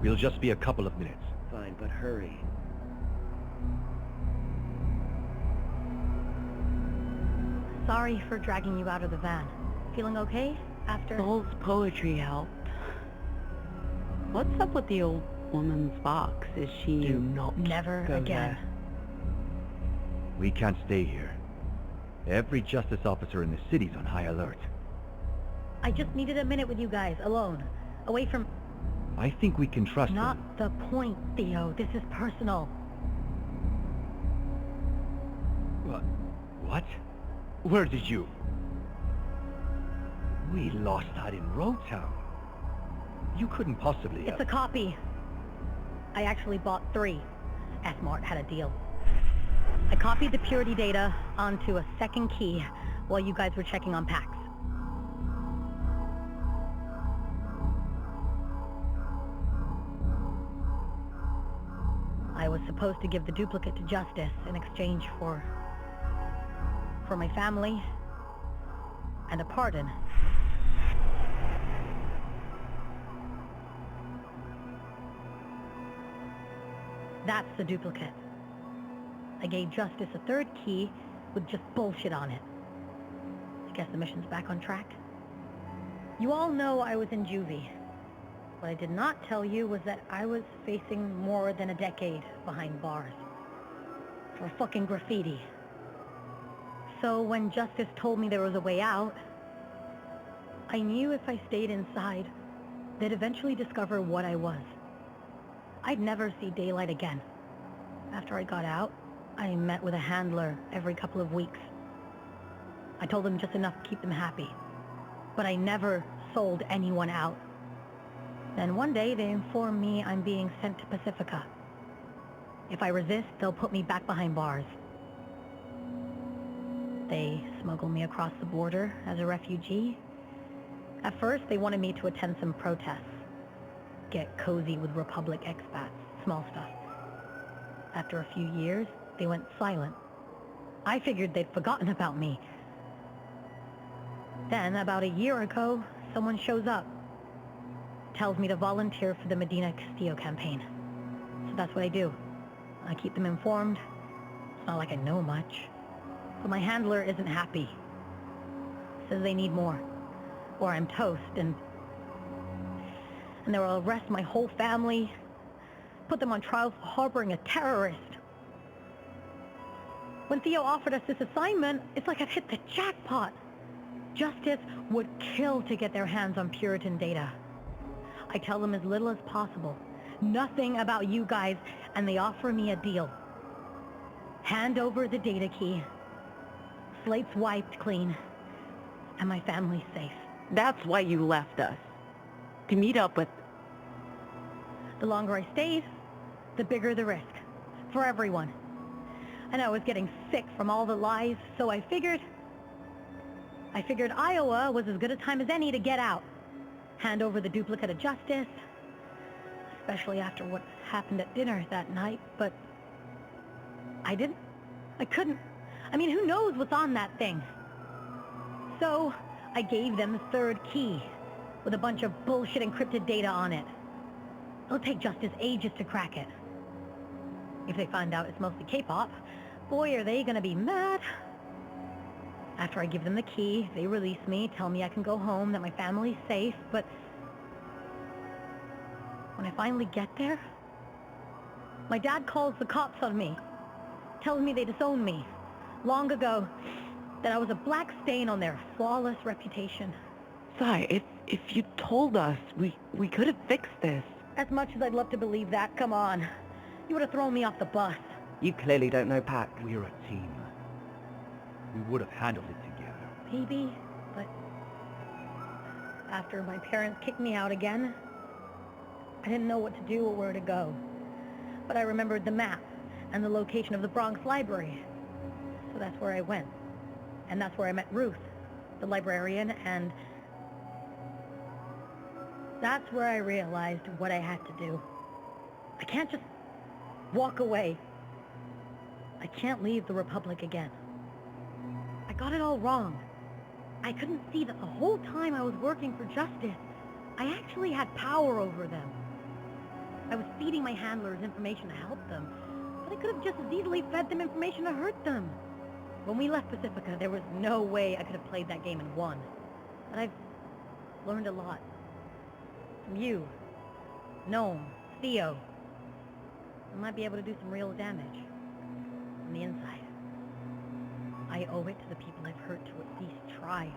We'll just be a couple of minutes. Fine, but hurry. Sorry for dragging you out of the van. Feeling okay after? Soul's poetry helped. What's up with the old woman's box? Is she... Do not Never go again. there. We can't stay here. Every justice officer in the city's on high alert. I just needed a minute with you guys, alone. Away from... I think we can trust Not them. the point, Theo. This is personal. What? Where did you... We lost that in Roadtown. You couldn't possibly It's a copy. I actually bought 3. S-Mart had a deal. I copied the purity data onto a second key while you guys were checking on packs. I was supposed to give the duplicate to Justice in exchange for my family and a pardon. That's the duplicate. I gave Justice a 3rd key with just bullshit on it. I guess the mission's back on track. You all know I was in juvie. What I did not tell you was that I was facing more than a decade behind bars. For fucking graffiti. So when Justice told me there was a way out, I knew if I stayed inside, they'd eventually discover what I was. I'd never see daylight again. After I got out, I met with a handler every couple of weeks. I told them just enough to keep them happy. But I never sold anyone out. Then one day they informed me I'm being sent to Pacifica. If I resist, they'll put me back behind bars. They smuggled me across the border as a refugee. At first, they wanted me to attend some protests. Get cozy with Republic expats, small stuff. After a few years, they went silent. I figured they'd forgotten about me. Then, about a year ago, someone shows up. Tells me to volunteer for the Medina Castillo campaign. So that's what I do. I keep them informed. It's not like I know much. But my handler isn't happy. Says they need more. Or I'm toast, and they will arrest my whole family, put them on trial for harboring a terrorist. When Theo offered us this assignment, it's like I've hit the jackpot. Justice would kill to get their hands on Puritan data. I tell them as little as possible. Nothing about you guys, and they offer me a deal. Hand over the data key. Slate's wiped clean. And my family's safe. That's why you left us. To meet up with... The longer I stayed, the bigger the risk. For everyone. And I was getting sick from all the lies, so I figured Iowa was as good a time as any to get out. Hand over the duplicate of Justice. Especially after what happened at dinner that night, but... I couldn't. I mean, who knows what's on that thing? So, I gave them the 3rd key, with a bunch of bullshit encrypted data on it. It'll take Justice ages to crack it. If they find out it's mostly K-pop, boy are they gonna be mad. After I give them the key, they release me, tell me I can go home, that my family's safe, but... when I finally get there, my dad calls the cops on me. Tells me they disowned me, long ago, that I was a black stain on their flawless reputation. Sai, if you told us, we could have fixed this. As much as I'd love to believe that, come on. You would have thrown me off the bus. You clearly don't know Pac. We're a team. We would have handled it together. Maybe, but... after my parents kicked me out again, I didn't know what to do or where to go. But I remembered the map and the location of the Bronx Library. So that's where I went. And that's where I met Ruth, the librarian, and... that's where I realized what I had to do. I can't just walk away. I can't leave the Republic again. I got it all wrong. I couldn't see that the whole time I was working for Justice, I actually had power over them. I was feeding my handlers information to help them, but I could have just as easily fed them information to hurt them. When we left Pacifica, there was no way I could have played that game and won. But I've learned a lot. From you, Gnome, Theo. I might be able to do some real damage. On the inside. I owe it to the people I've hurt to at least try.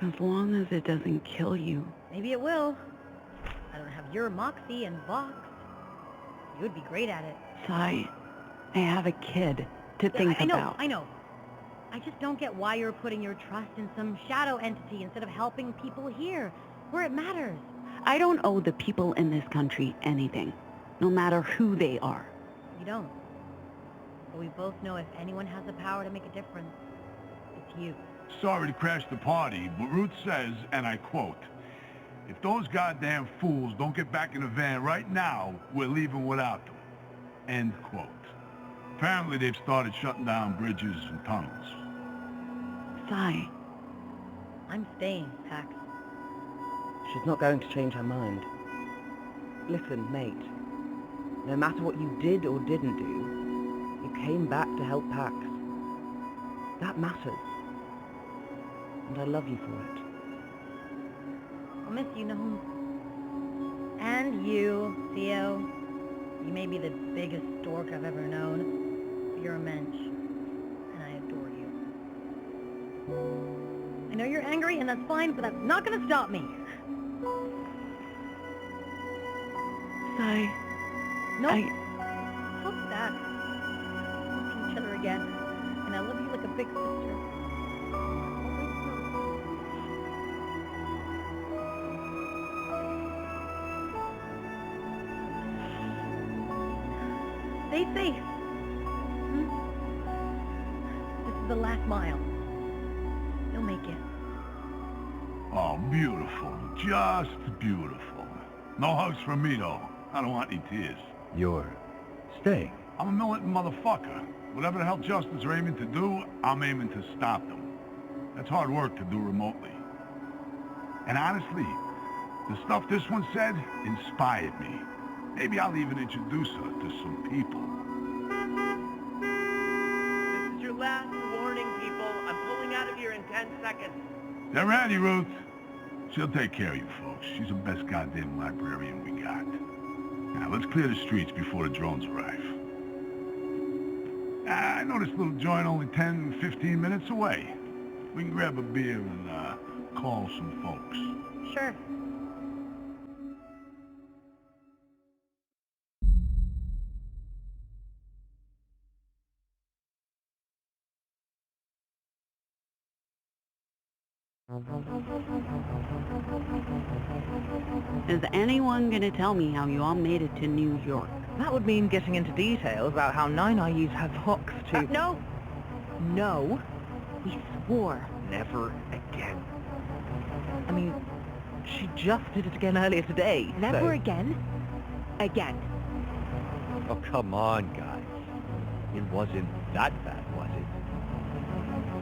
As long as it doesn't kill you. Maybe it will. I don't have your moxie and Vox. You would be great at it. Sai, I have a kid to think about. I know. I just don't get why you're putting your trust in some shadow entity instead of helping people here, where it matters. I don't owe the people in this country anything, no matter who they are. You don't. But we both know if anyone has the power to make a difference, it's you. Sorry to crash the party, but Ruth says, and I quote, "If those goddamn fools don't get back in the van right now, we're leaving without them." End quote. Apparently they've started shutting down bridges and tunnels. Sai. I'm staying, Pax. She's not going to change her mind. Listen, mate. No matter what you did or didn't do, you came back to help Pax. That matters. And I love you for it. I'll miss you, Gnome. And you, Theo. You may be the biggest dork I've ever known, but you're a mensch. And I adore you. I know you're angry, and that's fine, but that's not gonna stop me. Sai. No. Fuck that. We'll see each other again. And I love you like a big sister. Stay safe. This is the last mile. You'll make it. Oh, beautiful. Just beautiful. No hugs from me, though. I don't want any tears. You're staying. I'm a militant motherfucker. Whatever the hell Justice are aiming to do, I'm aiming to stop them. That's hard work to do remotely. And honestly, the stuff this one said inspired me. Maybe I'll even introduce her to some people. This is your last warning, people. I'm pulling out of here in 10 seconds. They're ready, Ruth. She'll take care of you folks. She's the best goddamn librarian we got. Now, let's clear the streets before the drones arrive. I know this little joint only 10, 15 minutes away. We can grab a beer and call some folks. Sure. Is anyone gonna tell me how you all made it to New York? That would mean getting into details about how Nine Eyes have hooks to... No! No. We swore. Never again. I mean, she just did it again earlier today. Never so... again? Again. Oh, come on, guys. It wasn't that bad, was it?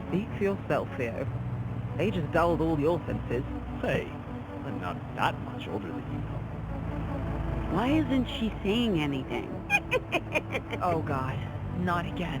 Speak for yourself, Theo. Age has dulled all your senses. Hey, I'm not that much older than you know. Why isn't she saying anything? Oh, God. Not again.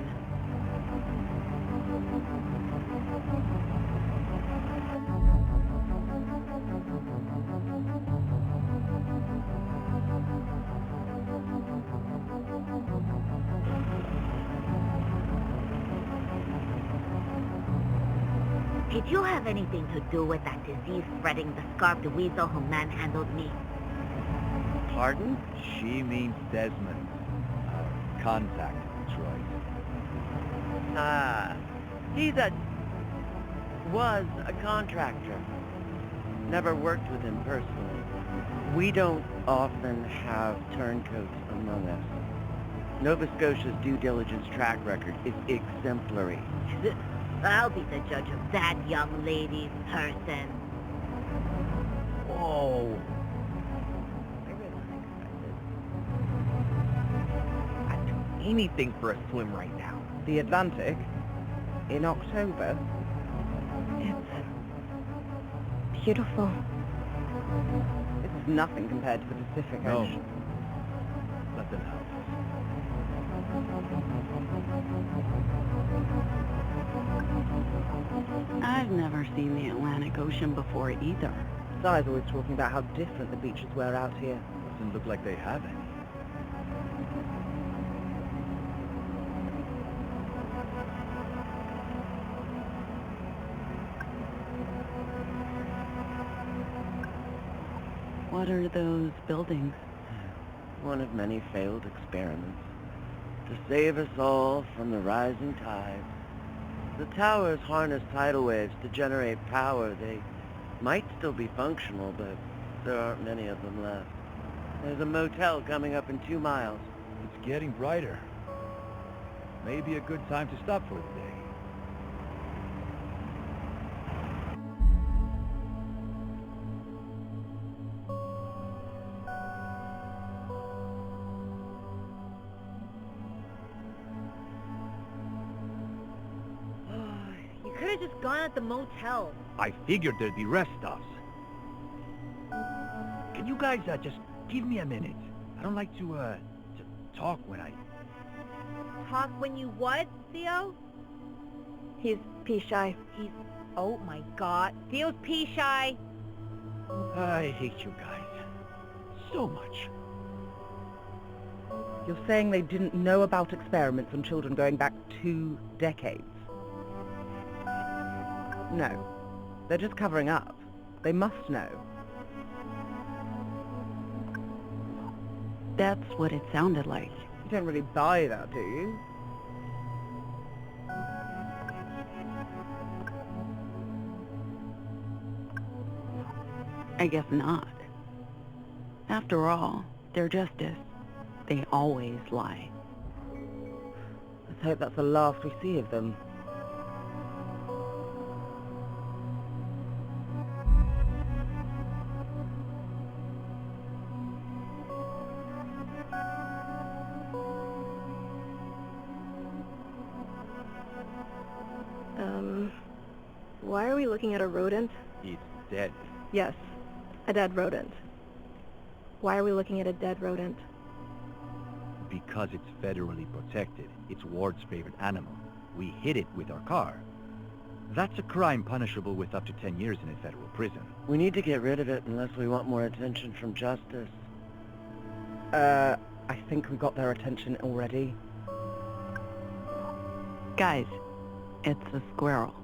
Did you have anything to do with that disease-spreading the Scarf the Weasel who manhandled me? Pardon? She means Desmond. Contact, Troy. He was a contractor. Never worked with him personally. We don't often have turncoats among us. Nova Scotia's due diligence track record is exemplary. I'll be the judge of that young lady's person. Whoa. I'd do anything for a swim right now. The Atlantic? In October? It's beautiful. It's nothing compared to the Pacific No. Ocean. let them help us. I've never seen the Atlantic Ocean before either. Si's always talking about how different the beaches were out here. Doesn't look like they have any. What are those buildings? One of many failed experiments to save us all from the rising tide. The towers harness tidal waves to generate power. They might still be functional, but there aren't many of them left. There's a motel coming up in 2 miles. It's getting brighter. Maybe a good time to stop for the day. You could have just gone at the motel. I figured there'd be rest stops. Can you guys just give me a minute? I don't like to talk when I... Talk when you what, Theo? He's pea-shy. He's... Oh my god. Theo's pea-shy. I hate you guys. So much. You're saying they didn't know about experiments on children going back 2 decades? No. They're just covering up. They must know. That's what it sounded like. You don't really buy that, do you? I guess not. After all, they're justice. They always lie. Let's hope that's the last we see of them. Why are we looking at a rodent? It's dead. Yes, a dead rodent. Why are we looking at a dead rodent? Because it's federally protected. It's Ward's favorite animal. We hit it with our car. That's a crime punishable with up to 10 years in a federal prison. We need to get rid of it unless we want more attention from justice. I think we got their attention already. Guys, it's a squirrel.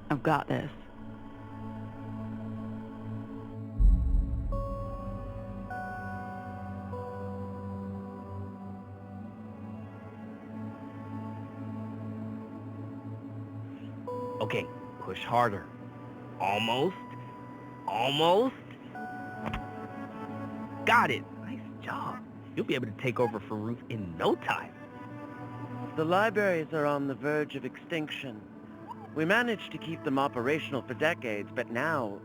I've got this. Okay, push harder. Almost. Almost. Got it. Nice job. You'll be able to take over for Ruth in no time. The libraries are on the verge of extinction. We managed to keep them operational for decades, but now...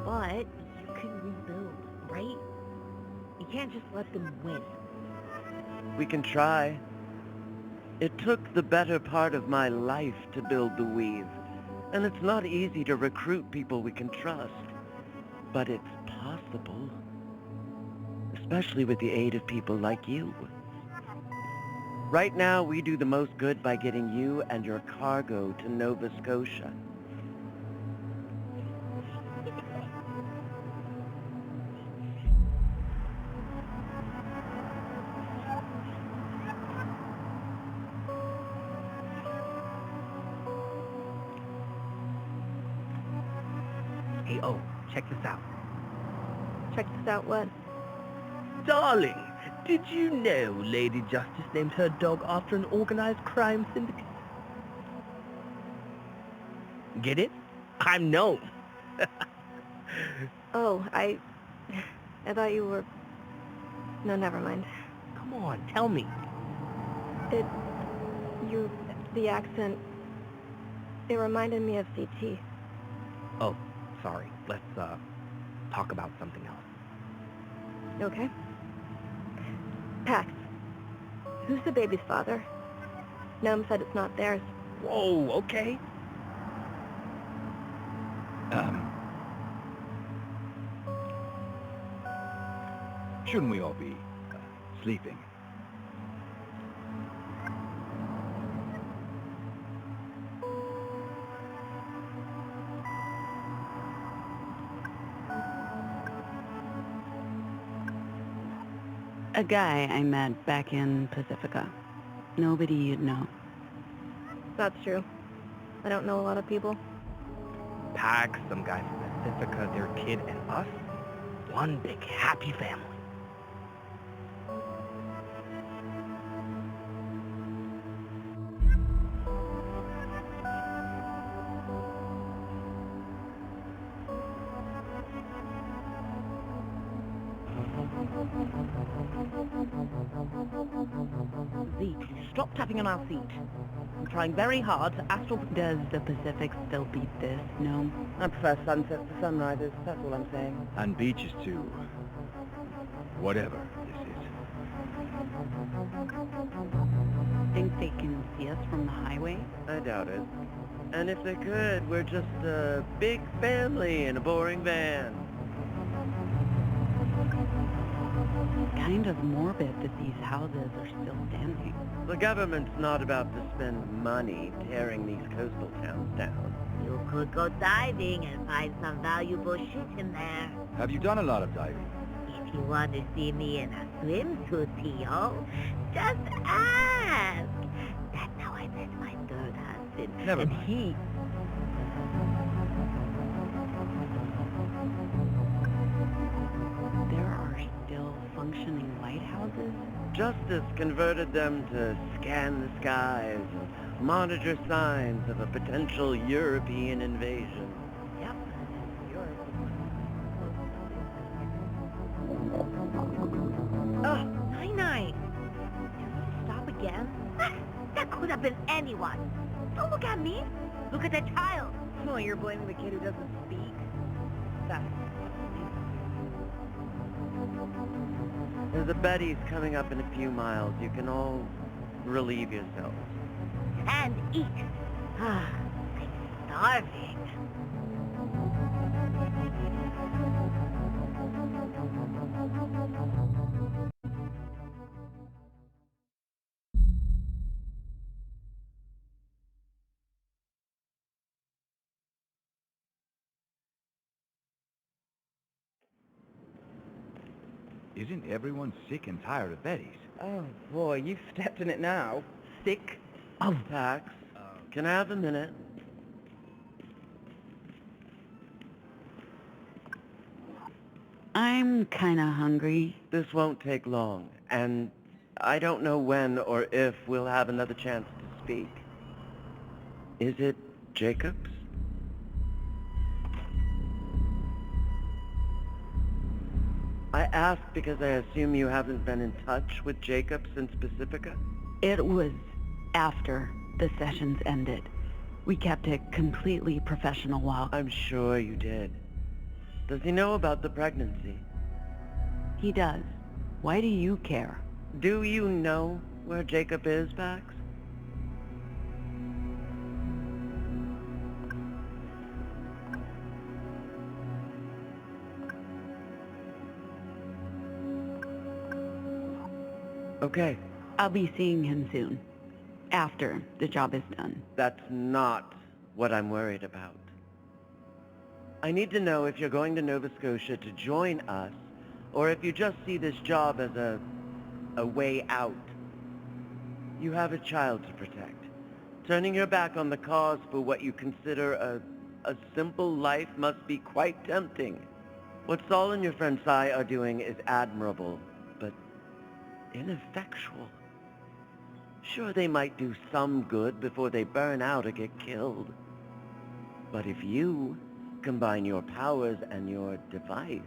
But you can rebuild, right? You can't just let them win. We can try. It took the better part of my life to build the Weave, and it's not easy to recruit people we can trust. But it's possible. Especially with the aid of people like you. Right now, we do the most good by getting you and your cargo to Nova Scotia. Hey, oh, check this out. Check this out, what? Darling, did you know Lady Justice named her dog after an organized crime syndicate? Get it? I'm known. Oh, I thought you were... No, never mind. Come on, tell me. The accent, it reminded me of CT. Oh, sorry. Let's, talk about something else. Okay. Pax, who's the baby's father? Gnome said it's not theirs. Whoa, okay. Shouldn't we all be sleeping. A guy I met back in Pacifica. Nobody you'd know. That's true. I don't know a lot of people. Pax, some guy from Pacifica, their kid, and us. One big happy family. Zeke, stop tapping on our seat. I'm trying very hard to astral... Does the Pacific still beat this? No? I prefer sunsets to sunrises, that's all I'm saying. And beaches too. Whatever this is. Think they can see us from the highway? I doubt it. And if they could, we're just a big family in a boring van. Kind of morbid that these houses are still standing. The government's not about to spend money tearing these coastal towns down. You could go diving and find some valuable shit in there. Have you done a lot of diving? If you want to see me in a swimsuit, Theo, just ask. That's how I met my third husband. Never and mind. he... There are still functioning lighthouses? Justice converted them to scan the skies and monitor signs of a potential European invasion. Yep. Oh, Nine-Nine. Did we stop again? That could have been anyone. Don't look at me. Look at the child. Oh, you're blaming the kid who doesn't speak? That's... There's a Betty's coming up in a few miles. You can all relieve yourselves. And eat. Ah, I'm starving. Isn't everyone sick and tired of Betty's? Oh boy, you've stepped in it now. Sick of Pax. Can I have a minute? I'm kinda hungry. This won't take long, and I don't know when or if we'll have another chance to speak. Is it Jacobs? I ask because I assume you haven't been in touch with Jacob since Pacifica? It was after the sessions ended. We kept it completely professional while... I'm sure you did. Does he know about the pregnancy? He does. Why do you care? Do you know where Jacob is, Pax? Okay, I'll be seeing him soon. After the job is done. that's not what I'm worried about. I need to know if you're going to Nova Scotia to join us, or if you just see this job as a way out. You have a child to protect. Turning your back on the cause for what you consider a simple life must be quite tempting. What Saul and your friend Sai are doing is admirable, but ineffectual. Sure, they might do some good before they burn out or get killed. But if you combine your powers and your device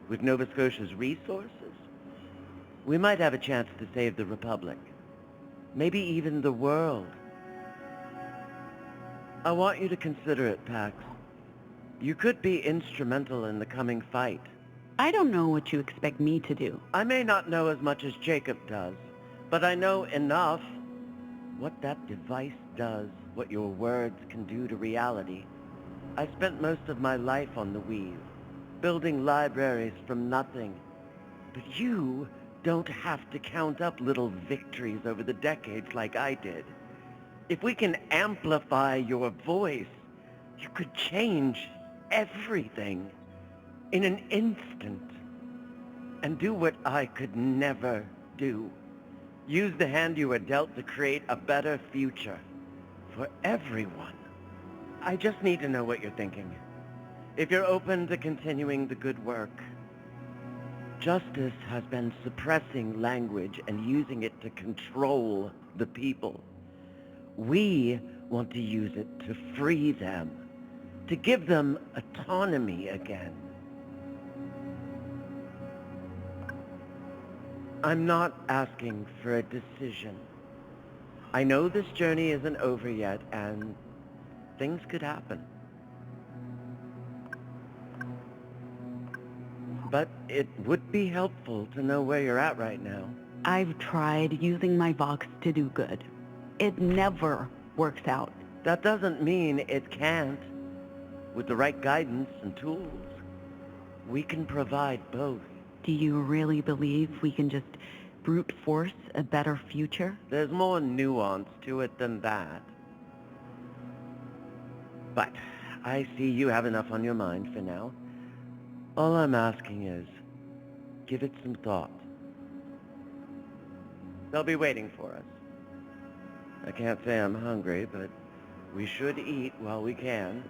with Nova Scotia's resources, we might have a chance to save the Republic. Maybe even the world. I want you to consider it, Pax. You could be instrumental in the coming fight. I don't know what you expect me to do. I may not know as much as Jacob does, but I know enough. What that device does, what your words can do to reality. I spent most of my life on the Weave, building libraries from nothing. But you don't have to count up little victories over the decades like I did. If we can amplify your voice, you could change everything in an instant and do what I could never do. Use the hand you were dealt to create a better future for everyone. I just need to know what you're thinking. If you're open to continuing the good work. Justice has been suppressing language and using it to control the people. We want to use it to free them, to give them autonomy again. I'm not asking for a decision. I know this journey isn't over yet, and things could happen. But it would be helpful to know where you're at right now. I've tried using my Vox to do good. It never works out. That doesn't mean it can't. With the right guidance and tools, we can provide both. Do you really believe we can just brute force a better future? There's more nuance to it than that. But I see you have enough on your mind for now. All I'm asking is, give it some thought. They'll be waiting for us. I can't say I'm hungry, but we should eat while we can.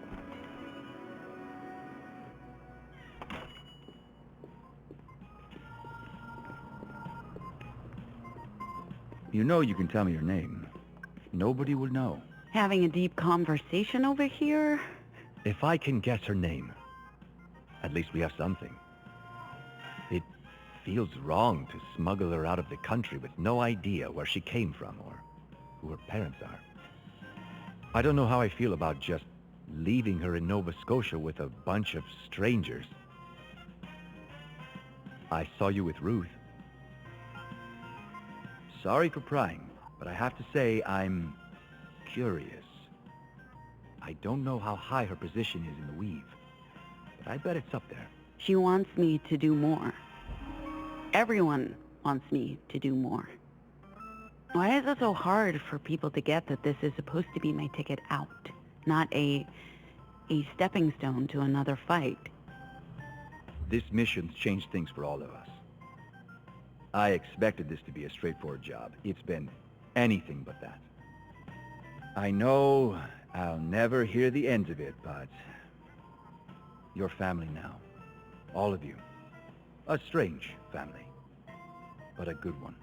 You know you can tell me your name. Nobody will know. Having a deep conversation over here? If I can guess her name, at least we have something. It feels wrong to smuggle her out of the country with no idea where she came from or who her parents are. I don't know how I feel about just leaving her in Nova Scotia with a bunch of strangers. I saw you with Ruth. Sorry for prying, but I have to say I'm curious. I don't know how high her position is in the weave, but I bet it's up there. She wants me to do more. Everyone wants me to do more. Why is it so hard for people to get that this is supposed to be my ticket out, not a stepping stone to another fight? This mission's changed things for all of us. I expected this to be a straightforward job. It's been anything but that. I know I'll never hear the end of it, but you're family now. All of you. A strange family, but a good one.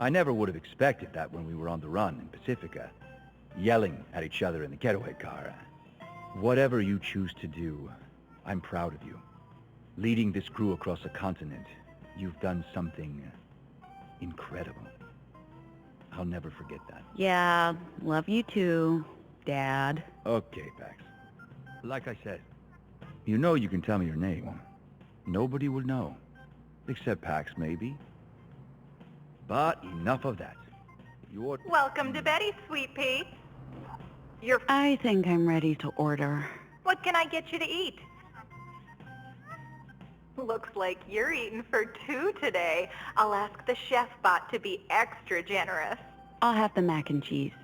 I never would have expected that when we were on the run in Pacifica, yelling at each other in the getaway car. Whatever you choose to do, I'm proud of you. Leading this crew across a continent, you've done something incredible. I'll never forget that. Yeah, love you too, Dad. Okay, Pax. Like I said, you know you can tell me your name. Nobody will know. Except Pax, maybe. But enough of that. Welcome to Betty's, Sweet Pea. I think I'm ready to order. What can I get you to eat? Looks like you're eating for two today. I'll ask the chef bot to be extra generous. I'll have the mac and cheese.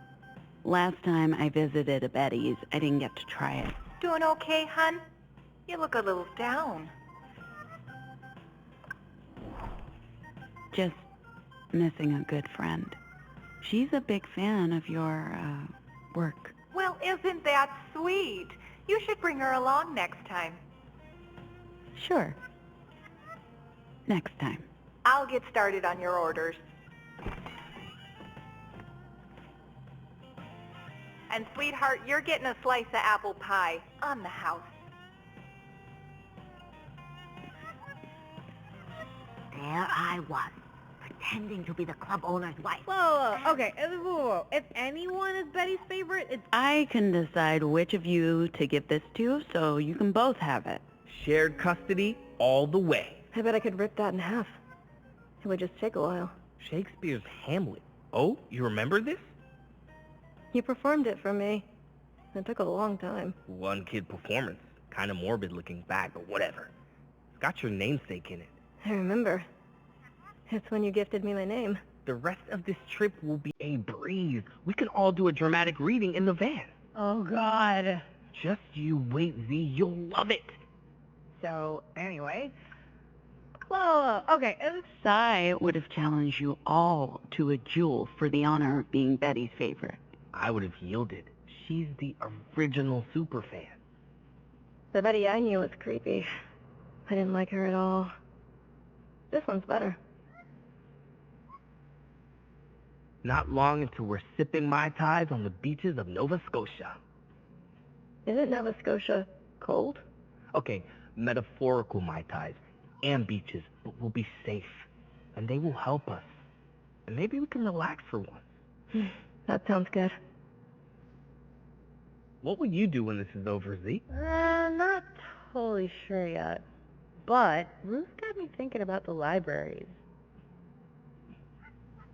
Last time I visited a Betty's, I didn't get to try it. Doing okay, hun? You look a little down. Just missing a good friend. She's a big fan of your, work. Well, isn't that sweet? You should bring her along next time. Sure. Next time. I'll get started on your orders. And sweetheart, you're getting a slice of apple pie on the house. There I was, pretending to be the club owner's wife. Whoa, okay, whoa. If anyone is Betty's favorite, it's... I can decide which of you to give this to, so you can both have it. Shared custody all the way. I bet I could rip that in half. It would just take a while. Shakespeare's Hamlet. Oh, you remember this? You performed it for me. It took a long time. One kid performance. Kind of morbid looking back, but whatever. It's got your namesake in it. I remember. It's when you gifted me my name. The rest of this trip will be a breeze. We can all do a dramatic reading in the van. Oh, God. Just you wait, V. You'll love it. So, anyway. Well, okay. Sai would have challenged you all to a duel for the honor of being Betty's favorite. I would have yielded. She's the original superfan. The Betty I knew was creepy. I didn't like her at all. This one's better. Not long until we're sipping Mai Tais on the beaches of Nova Scotia. Isn't Nova Scotia cold? Okay, metaphorical Mai Tais and beaches, but we'll be safe. And they will help us. And maybe we can relax for once. That sounds good. What will you do when this is over, Z? Not totally sure yet. But Ruth got me thinking about the libraries.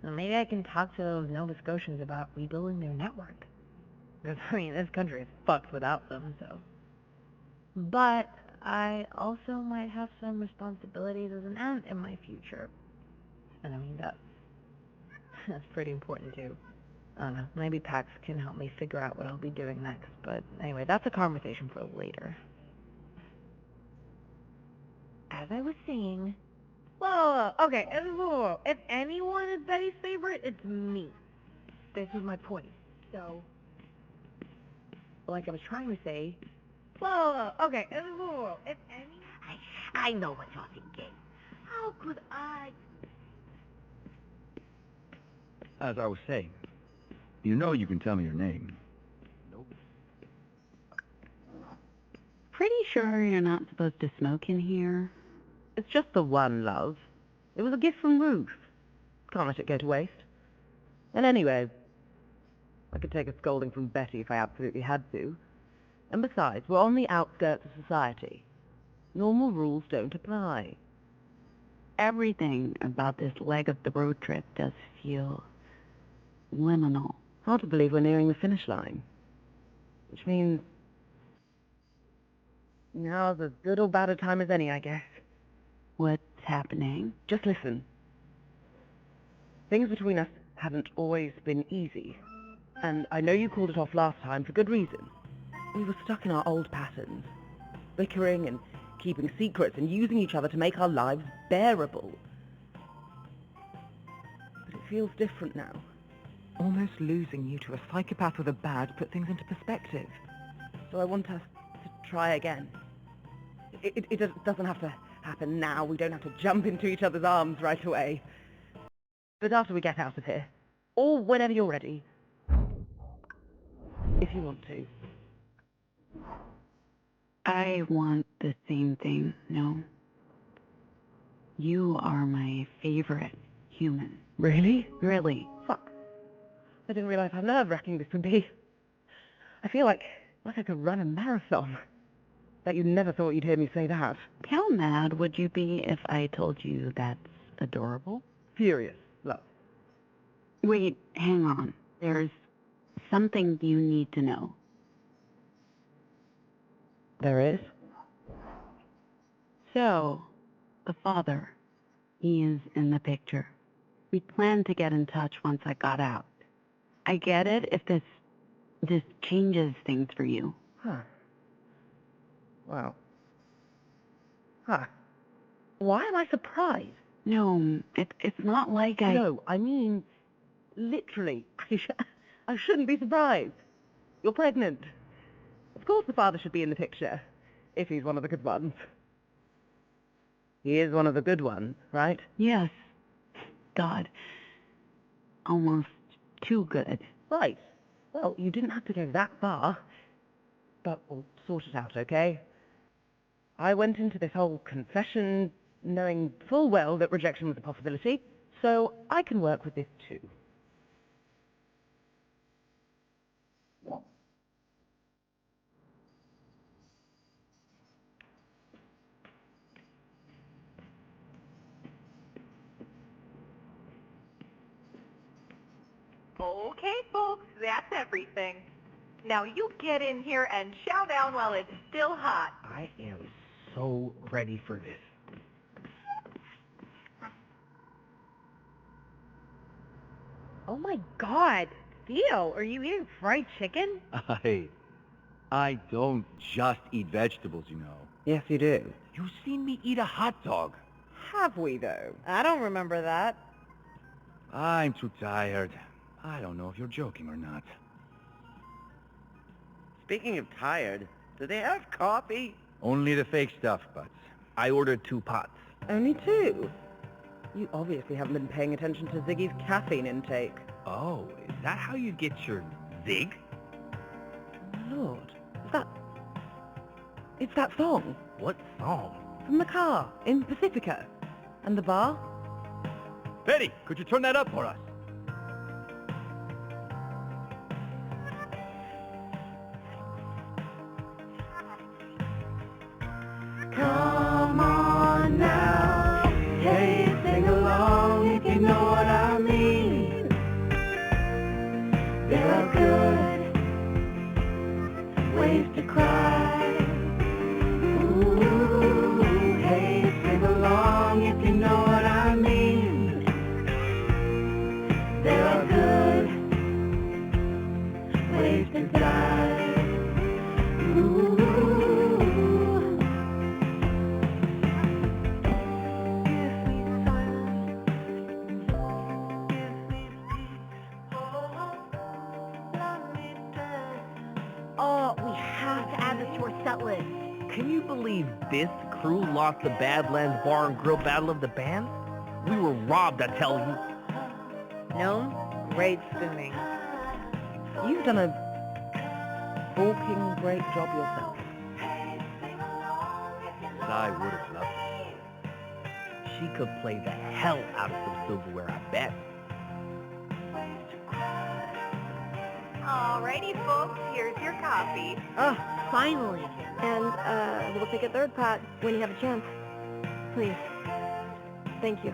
Well, maybe I can talk to those Nova Scotians about rebuilding their network. Because, I mean, this country is fucked without them, so. But I also might have some responsibilities as an aunt in my future. And I mean, that's pretty important too. I don't know, maybe Pax can help me figure out what I'll be doing next. But anyway, that's a conversation for later. As I was saying... Whoa, okay, whoa. If anyone is Betty's favorite, it's me. This is my point. So, like I was trying to say... Whoa, okay, whoa. If any... I know what you're thinking. How could I... As I was saying, you know you can tell me your name. Nope. Pretty sure you're not supposed to smoke in here. It's just the one, love. It was a gift from Ruth. Can't let it go to waste. And anyway, I could take a scolding from Betty if I absolutely had to. And besides, we're on the outskirts of society. Normal rules don't apply. Everything about this leg of the road trip does feel liminal. Hard to believe we're nearing the finish line. Which means... now's as good or bad a time as any, I guess. What's happening? Just listen. Things between us haven't always been easy. And I know you called it off last time for good reason. We were stuck in our old patterns. Bickering and keeping secrets and using each other to make our lives bearable. But it feels different now. Almost losing you to a psychopath with a badge put things into perspective. So I want us to try again. It doesn't have to happen now. We don't have to jump into each other's arms right away. But after we get out of here, or whenever you're ready, if you want to. I want the same thing, no? You are my favorite human. Really? Really. Fuck. I didn't realize how nerve-wracking this would be. I feel like I could run a marathon. Bet you never thought you'd hear me say that. How mad would you be if I told you that's adorable? Furious, love. Wait, hang on. There's something you need to know. There is? So, the father, he is in the picture. We planned to get in touch once I got out. I get it if this changes things for you. Huh. Wow. Huh. Why am I surprised? No, it's not like I... No, I mean, literally. I shouldn't be surprised. You're pregnant. Of course the father should be in the picture, if he's one of the good ones. He is one of the good ones, right? Yes. God. Almost too good. Right. Well, you didn't have to go that far. But we'll sort it out, okay? I went into this whole confession knowing full well that rejection was a possibility, so I can work with this too. Okay, folks, that's everything. Now you get in here and chow down while it's still hot. I am so ready for this. Oh my god. Theo, are you eating fried chicken? I don't just eat vegetables, you know. Yes, you do. You've seen me eat a hot dog. Have we, though? I don't remember that. I'm too tired. I don't know if you're joking or not. Speaking of tired, do they have coffee? Only the fake stuff, but I ordered 2 pots. Only 2? You obviously haven't been paying attention to Ziggy's caffeine intake. Oh, is that how you get your zig? My lord, is that... It's that song What song? from the car in Pacifica. And the bar? Betty, could you turn that up for us? Come on now, hey, sing along if you know what I mean. There are good ways to cry. Ooh, hey, sing along if you know what I mean. There are good ways to die. Ooh. Oh, we have to add this to our set list. Can you believe this crew lost the Badlands Bar and Grill Battle of the Bands? We were robbed, I tell you. Gnome, great spooning. You've done a balking great job yourself. I would have loved it. She could play the hell out of some silverware, I bet. Alrighty, folks, here's your coffee. Oh, finally. And, we'll take a third pot when you have a chance. Please. Thank you.